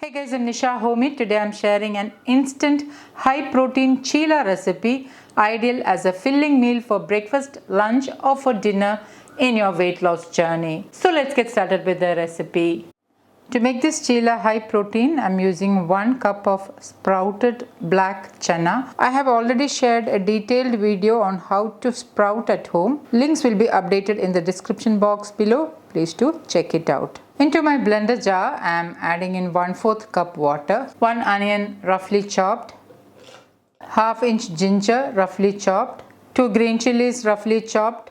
Hey guys, I'm Nisa Homey. Today I'm sharing an instant high protein chilla recipe ideal as a filling meal for breakfast, lunch or for dinner in your weight loss journey. So let's get started with the recipe. To make this chilla high protein, I'm using 1 cup of sprouted black chana. I have already shared a detailed video on how to sprout at home. Links will be updated in the description box below. Please do check it out. Into my blender jar, I am adding in 1/4 cup water, 1 onion roughly chopped, 1/2 inch ginger roughly chopped, 2 green chillies roughly chopped.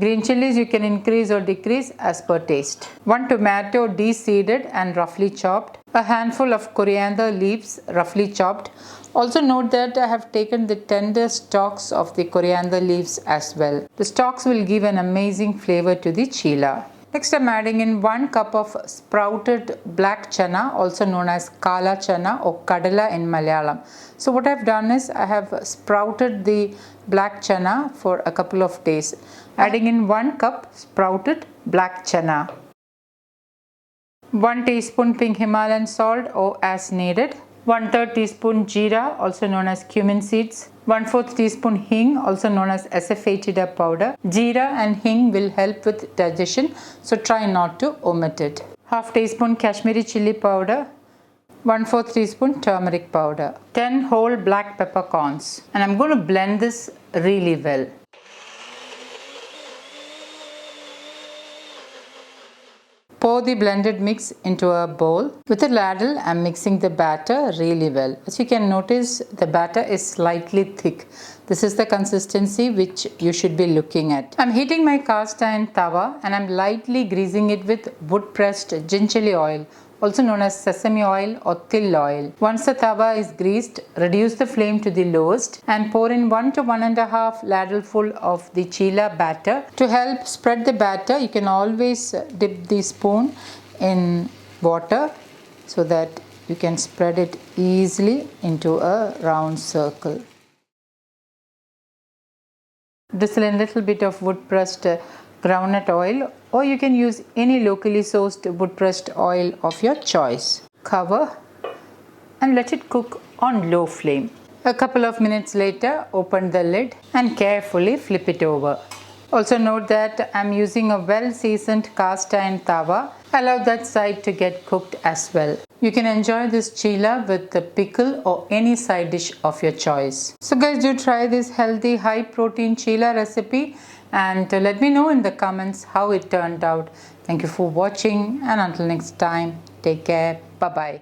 Green chillies you can increase or decrease as per taste. 1 tomato de-seeded and roughly chopped. A handful of coriander leaves roughly chopped. Also note that I have taken the tender stalks of the coriander leaves as well. The stalks will give an amazing flavor to the chilla. Next I'm adding in 1 cup of sprouted black chana, also known as kala chana or kadala in Malayalam. So what I've done is I have sprouted the black chana for a couple of days. Adding in 1 cup sprouted black chana. 1 teaspoon pink Himalayan salt or as needed. 1/3 teaspoon jeera, also known as cumin seeds. 1/4 teaspoon hing, also known as asafoetida powder. Jeera and hing will help with digestion, so try not to omit it. 1/2 teaspoon kashmiri chilli powder. 1/4 teaspoon turmeric powder. 10 whole black peppercorns. And I'm going to blend this really well. Pour the blended mix into a bowl. With a ladle, I'm mixing the batter really well. As you can notice, the batter is slightly thick. This is the consistency which you should be looking at. I'm heating my cast iron tawa and I'm lightly greasing it with wood pressed gingerly oil, also known as sesame oil or till oil. Once the tawa is greased, reduce the flame to the lowest and pour in 1 to 1.5 ladleful of the chilla batter. To help spread the batter, you can always dip the spoon in water so that you can spread it easily into a round circle. Drizzle in a little bit of wood pressed groundnut oil, or you can use any locally sourced wood pressed oil of your choice. Cover and let it cook on low flame. A couple of minutes later, open the lid and carefully flip it over. Also note that I'm using a well seasoned cast iron tawa. Allow that side to get cooked as well. You can enjoy this chilla with the pickle or any side dish of your choice. So guys, do try this healthy high protein chilla recipe and let me know in the comments how it turned out. Thank you for watching and until next time, take care. Bye bye.